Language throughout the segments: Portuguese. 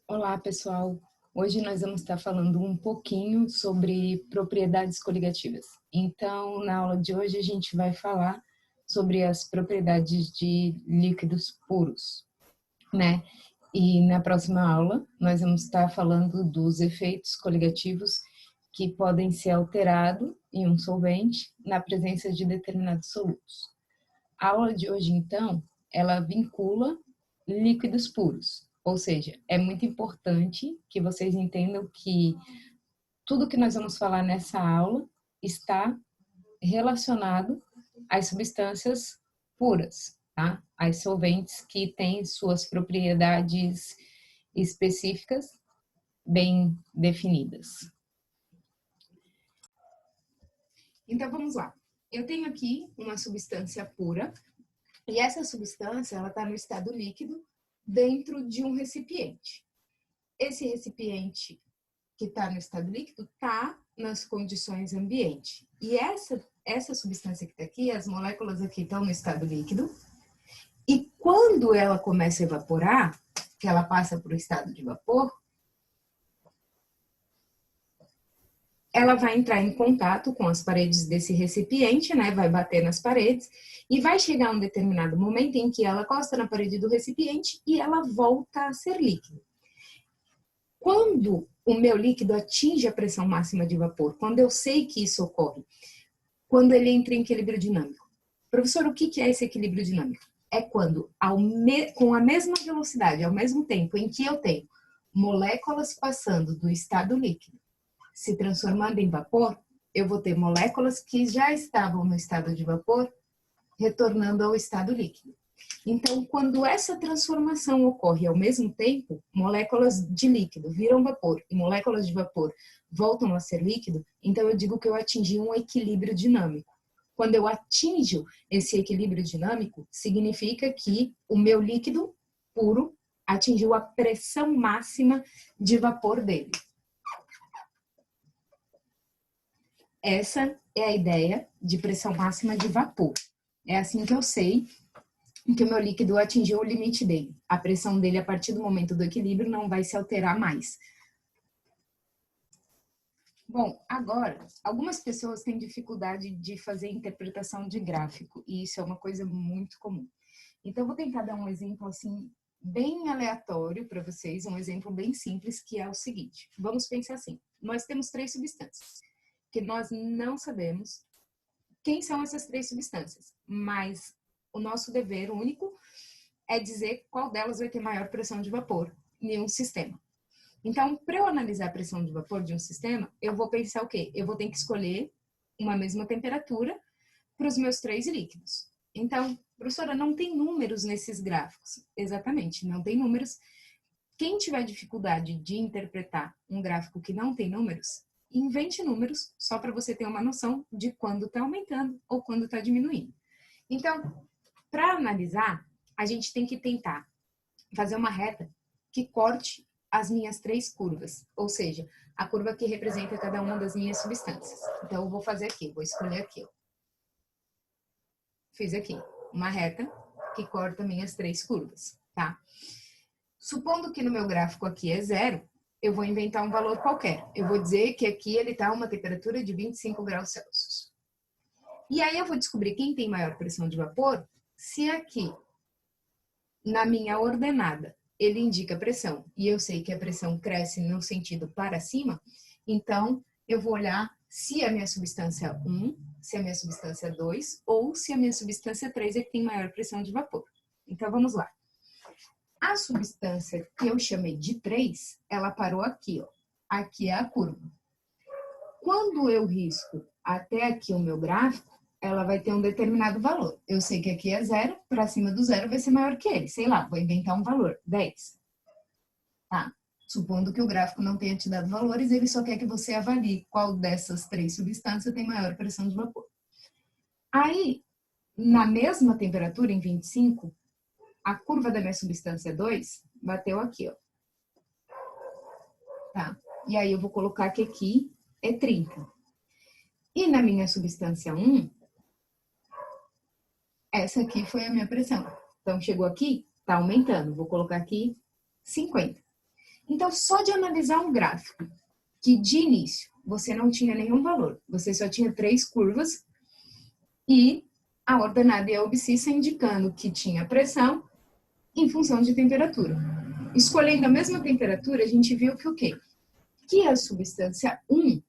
Olá, pessoal. Hoje nós vamos estar falando um pouquinho sobre propriedades coligativas. Então, na aula de hoje, a gente vai falar sobre as propriedades de líquidos puros, né? E na próxima aula, nós vamos estar falando dos efeitos coligativos que podem ser alterados em um solvente na presença de determinados solutos. A aula de hoje, então, ela vincula líquidos puros, ou seja, é muito importante que vocês entendam que tudo que nós vamos falar nessa aula está relacionado às substâncias puras, tá? Às solventes que têm suas propriedades específicas bem definidas. Então, vamos lá. Eu tenho aqui uma substância pura, e essa substância ela está no estado líquido dentro de um recipiente. Esse recipiente que está no estado líquido está nas condições ambiente. E essa substância que está aqui, as moléculas aqui estão no estado líquido. E quando ela começa a evaporar, que ela passa para o estado de vapor, ela vai entrar em contato com as paredes desse recipiente, né? Vai bater nas paredes e vai chegar um determinado momento em que ela encosta na parede do recipiente e ela volta a ser líquido. Quando o meu líquido atinge a pressão máxima de vapor, quando eu sei que isso ocorre, quando ele entra em equilíbrio dinâmico. Professor, o que é esse equilíbrio dinâmico? É quando, com a mesma velocidade, ao mesmo tempo em que eu tenho moléculas passando do estado líquido se transformando em vapor, eu vou ter moléculas que já estavam no estado de vapor retornando ao estado líquido. Então, quando essa transformação ocorre ao mesmo tempo, moléculas de líquido viram vapor e moléculas de vapor voltam a ser líquido, então eu digo que eu atingi um equilíbrio dinâmico. Quando eu atinjo esse equilíbrio dinâmico, significa que o meu líquido puro atingiu a pressão máxima de vapor dele. Essa é a ideia de pressão máxima de vapor. É assim que eu sei que o meu líquido atingiu o limite dele. A pressão dele, a partir do momento do equilíbrio, não vai se alterar mais. Bom, agora, algumas pessoas têm dificuldade de fazer interpretação de gráfico, e isso é uma coisa muito comum. Então, eu vou tentar dar um exemplo, assim, bem aleatório para vocês, um exemplo bem simples, que é o seguinte. Vamos pensar assim, nós temos 3 substâncias, que nós não sabemos quem são essas 3 substâncias, mas o nosso dever único é dizer qual delas vai ter maior pressão de vapor em um sistema. Então, para eu analisar a pressão de vapor de um sistema, eu vou pensar o quê? Eu vou ter que escolher uma mesma temperatura para os meus 3 líquidos. Então, professora, não tem números nesses gráficos. Exatamente, não tem números. Quem tiver dificuldade de interpretar um gráfico que não tem números, invente números só para você ter uma noção de quando está aumentando ou quando está diminuindo. Então, para analisar, a gente tem que tentar fazer uma reta que corte as minhas 3 curvas, ou seja, a curva que representa cada uma das minhas substâncias. Então, eu vou fazer aqui, vou escolher aqui. Ó. Fiz aqui uma reta que corta minhas 3 curvas, tá? Supondo que no meu gráfico aqui é 0, eu vou inventar um valor qualquer. Eu vou dizer que aqui ele está a uma temperatura de 25 graus Celsius. E aí eu vou descobrir quem tem maior pressão de vapor se aqui, na minha ordenada, ele indica pressão e eu sei que a pressão cresce no sentido para cima, então eu vou olhar se a minha substância 1, se a minha substância 2 ou se a minha substância 3 é que tem maior pressão de vapor. Então vamos lá. A substância que eu chamei de 3, ela parou aqui, ó. Aqui é a curva. Quando eu risco até aqui o meu gráfico, ela vai ter um determinado valor. Eu sei que aqui é 0, para cima do 0 vai ser maior que ele. Sei lá, vou inventar um valor, 10. Tá? Supondo que o gráfico não tenha te dado valores, ele só quer que você avalie qual dessas 3 substâncias tem maior pressão de vapor. Aí, na mesma temperatura, em 25, a curva da minha substância 2 bateu aqui, ó. Tá? E aí eu vou colocar que aqui é 30. E na minha substância 1, essa aqui foi a minha pressão. Então, chegou aqui, tá aumentando. Vou colocar aqui 50. Então, só de analisar um gráfico, que de início você não tinha nenhum valor, você só tinha 3 curvas, e a ordenada e a abscissa indicando que tinha pressão em função de temperatura. Escolhendo a mesma temperatura, a gente viu que o quê? Que a substância 1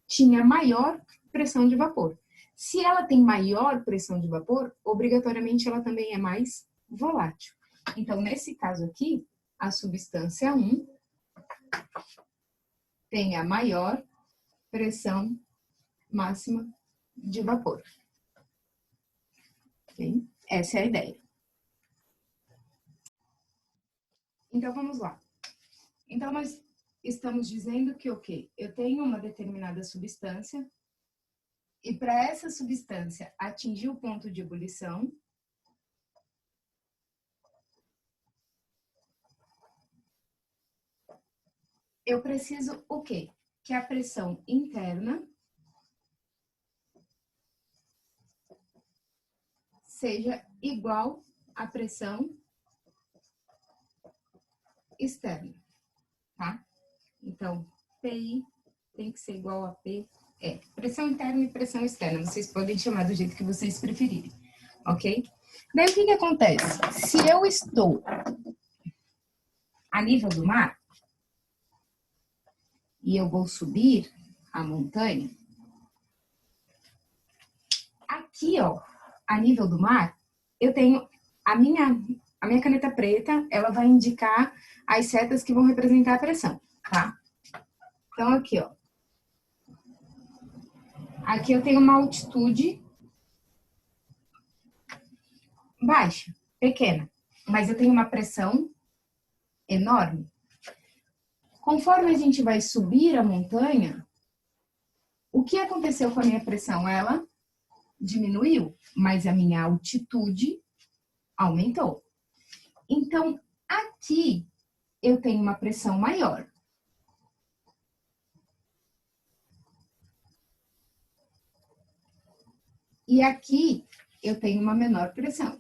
tinha maior pressão de vapor. Se ela tem maior pressão de vapor, obrigatoriamente ela também é mais volátil. Então, nesse caso aqui, a substância 1 tem a maior pressão máxima de vapor. Okay? Essa é a ideia. Então, vamos lá. Então, nós estamos dizendo que o quê? Eu tenho uma determinada substância e para essa substância atingir o ponto de ebulição, eu preciso o quê? Que a pressão interna seja igual à pressão externa, tá? Então, PI tem que ser igual a PE. Pressão interna e pressão externa. Vocês podem chamar do jeito que vocês preferirem, ok? Daí, o que acontece? Se eu estou a nível do mar e eu vou subir a montanha, aqui, ó, a nível do mar, eu tenho a minha caneta preta, ela vai indicar as setas que vão representar a pressão, tá? Então, aqui, ó. Aqui eu tenho uma altitude baixa, pequena, mas eu tenho uma pressão enorme. Conforme a gente vai subir a montanha, o que aconteceu com a minha pressão? Ela diminuiu, mas a minha altitude aumentou. Então, aqui eu tenho uma pressão maior. E aqui eu tenho uma menor pressão.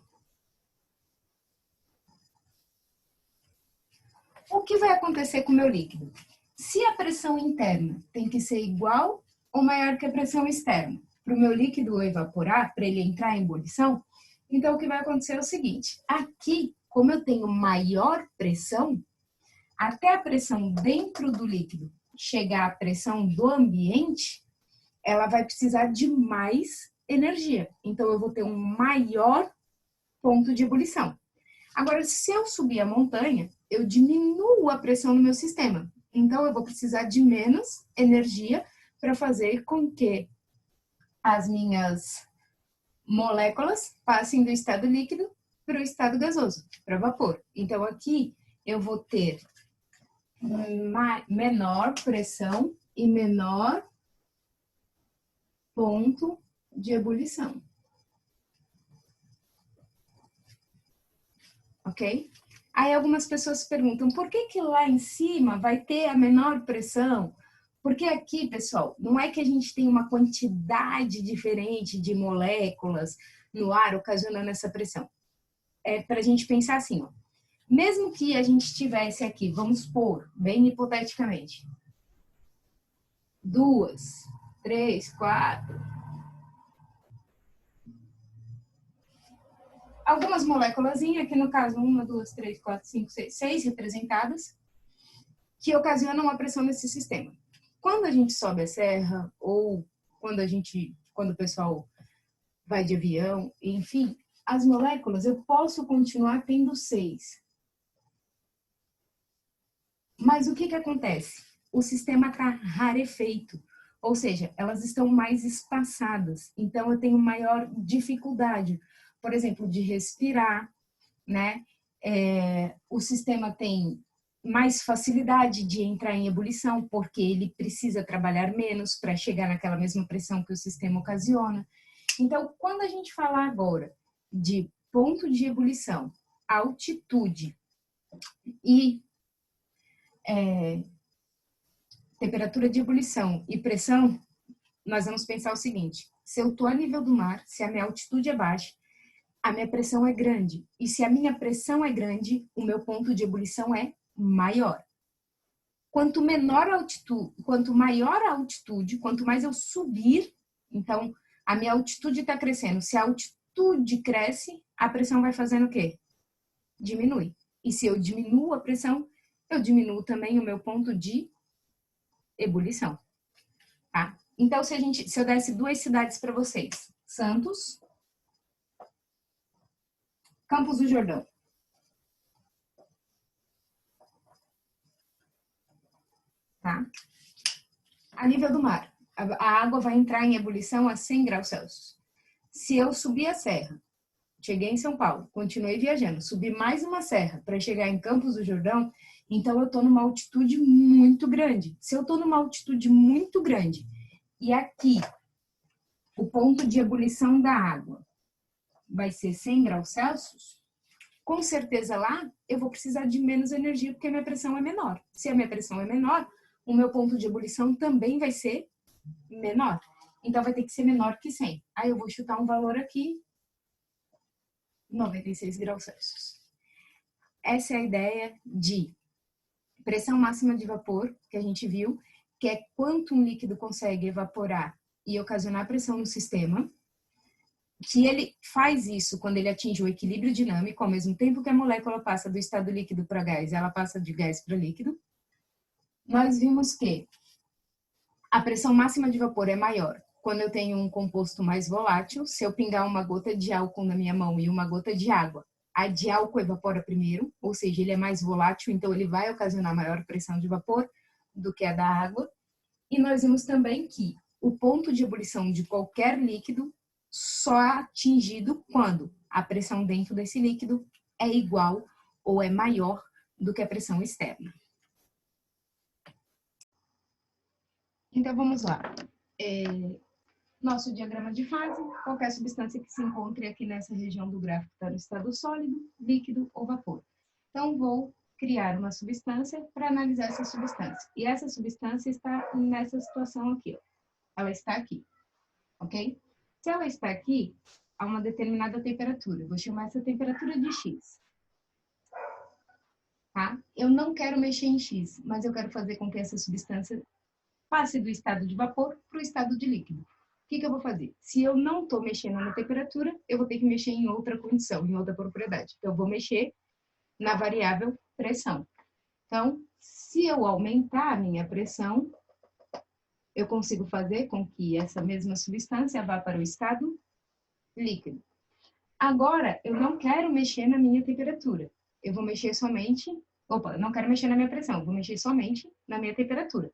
O que vai acontecer com o meu líquido? Se a pressão interna tem que ser igual ou maior que a pressão externa, para o meu líquido evaporar, para ele entrar em ebulição, então o que vai acontecer é o seguinte, aqui, como eu tenho maior pressão, até a pressão dentro do líquido chegar à pressão do ambiente, ela vai precisar de mais energia. Então, eu vou ter um maior ponto de ebulição. Agora, se eu subir a montanha, eu diminuo a pressão no meu sistema. Então, eu vou precisar de menos energia para fazer com que as minhas moléculas passem do estado líquido para o estado gasoso, para vapor. Então, aqui eu vou ter menor pressão e menor ponto de ebulição. Ok? Aí algumas pessoas perguntam, por que lá em cima vai ter a menor pressão? Porque aqui, pessoal, não é que a gente tem uma quantidade diferente de moléculas no ar ocasionando essa pressão. É para a gente pensar assim, ó. Mesmo que a gente tivesse aqui, vamos supor, bem hipoteticamente, 2, 3, 4... algumas moléculas, aqui no caso 1, 2, 3, 4, 5, 6 representadas, que ocasionam uma pressão nesse sistema. Quando a gente sobe a serra, ou quando o pessoal vai de avião, enfim, as moléculas, eu posso continuar tendo 6. Mas o que acontece? O sistema está rarefeito, ou seja, elas estão mais espaçadas, então eu tenho maior dificuldade, por exemplo, de respirar, né? O sistema tem mais facilidade de entrar em ebulição, porque ele precisa trabalhar menos para chegar naquela mesma pressão que o sistema ocasiona. Então, quando a gente falar agora de ponto de ebulição, altitude e temperatura de ebulição e pressão, nós vamos pensar o seguinte, se eu estou a nível do mar, se a minha altitude é baixa, a minha pressão é grande. E se a minha pressão é grande, o meu ponto de ebulição é maior. Quanto menor a altitude, quanto maior a altitude, quanto mais eu subir, então a minha altitude está crescendo. Se a altitude cresce, a pressão vai fazendo o quê? Diminui. E se eu diminuo a pressão, eu diminuo também o meu ponto de ebulição, tá? Então, se eu desse duas cidades para vocês, Santos, Campos do Jordão. Tá? A nível do mar, a água vai entrar em ebulição a 100 graus Celsius. Se eu subir a serra, cheguei em São Paulo, continuei viajando, subi mais uma serra para chegar em Campos do Jordão, então eu estou numa altitude muito grande. Se eu estou numa altitude muito grande e aqui o ponto de ebulição da água vai ser 100 graus Celsius, com certeza lá eu vou precisar de menos energia porque a minha pressão é menor. Se a minha pressão é menor, o meu ponto de ebulição também vai ser menor. Então vai ter que ser menor que 100. Aí eu vou chutar um valor aqui, 96 graus Celsius. Essa é a ideia de pressão máxima de vapor, que a gente viu, que é quanto um líquido consegue evaporar e ocasionar pressão no sistema, que ele faz isso quando ele atinge o equilíbrio dinâmico, ao mesmo tempo que a molécula passa do estado líquido para gás, ela passa de gás para líquido. Nós vimos que a pressão máxima de vapor é maior quando eu tenho um composto mais volátil. Se eu pingar uma gota de álcool na minha mão e uma gota de água, a de álcool evapora primeiro, ou seja, ele é mais volátil, então ele vai ocasionar maior pressão de vapor do que a da água. E nós vimos também que o ponto de ebulição de qualquer líquido só é atingido quando a pressão dentro desse líquido é igual ou é maior do que a pressão externa. Então, vamos lá. Nosso diagrama de fase, qualquer substância que se encontre aqui nessa região do gráfico está no estado sólido, líquido ou vapor. Então, vou criar uma substância para analisar essa substância. E essa substância está nessa situação aqui, ó. Ela está aqui, ok? Se ela está aqui, a uma determinada temperatura, vou chamar essa temperatura de X. Tá? Eu não quero mexer em X, mas eu quero fazer com que essa substância passe do estado de vapor para o estado de líquido. O que eu vou fazer? Se eu não estou mexendo na temperatura, eu vou ter que mexer em outra condição, em outra propriedade. Então, eu vou mexer na variável pressão. Então, se eu aumentar a minha pressão, eu consigo fazer com que essa mesma substância vá para o estado líquido. Agora, eu não quero mexer na minha temperatura. Eu vou mexer somente... eu não quero mexer na minha pressão, eu vou mexer somente na minha temperatura.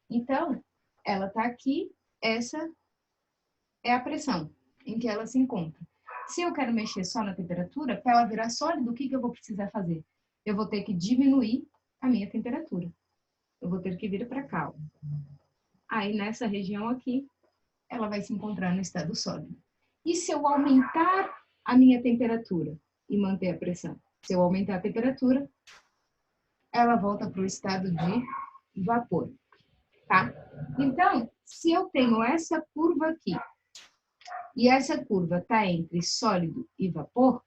Então, ela está aqui, essa é a pressão em que ela se encontra. Se eu quero mexer só na temperatura, para ela virar sólido, o que eu vou precisar fazer? Eu vou ter que diminuir a minha temperatura. Eu vou ter que vir para cá, ó. Aí, nessa região aqui, ela vai se encontrar no estado sólido. E se eu aumentar a minha temperatura e manter a pressão? Se eu aumentar a temperatura, ela volta para o estado de vapor, tá? Então, se eu tenho essa curva aqui, e essa curva está entre sólido e vapor,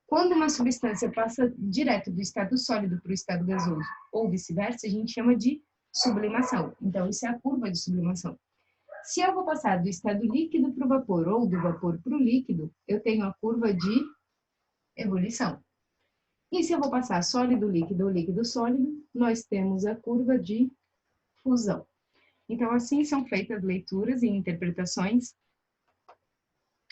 quando uma substância passa direto do estado sólido para o estado gasoso, ou vice-versa, a gente chama de sublimação. Então, isso é a curva de sublimação. Se eu vou passar do estado líquido para o vapor ou do vapor para o líquido, eu tenho a curva de ebulição. E se eu vou passar sólido, líquido ou líquido, sólido, nós temos a curva de fusão. Então, assim são feitas leituras e interpretações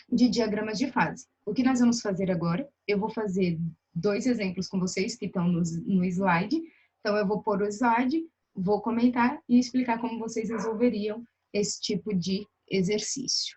de diagramas de fase. O que nós vamos fazer agora? Eu vou fazer 2 exemplos com vocês que estão no slide. Então, eu vou pôr o slide, vou comentar e explicar como vocês resolveriam esse tipo de exercício.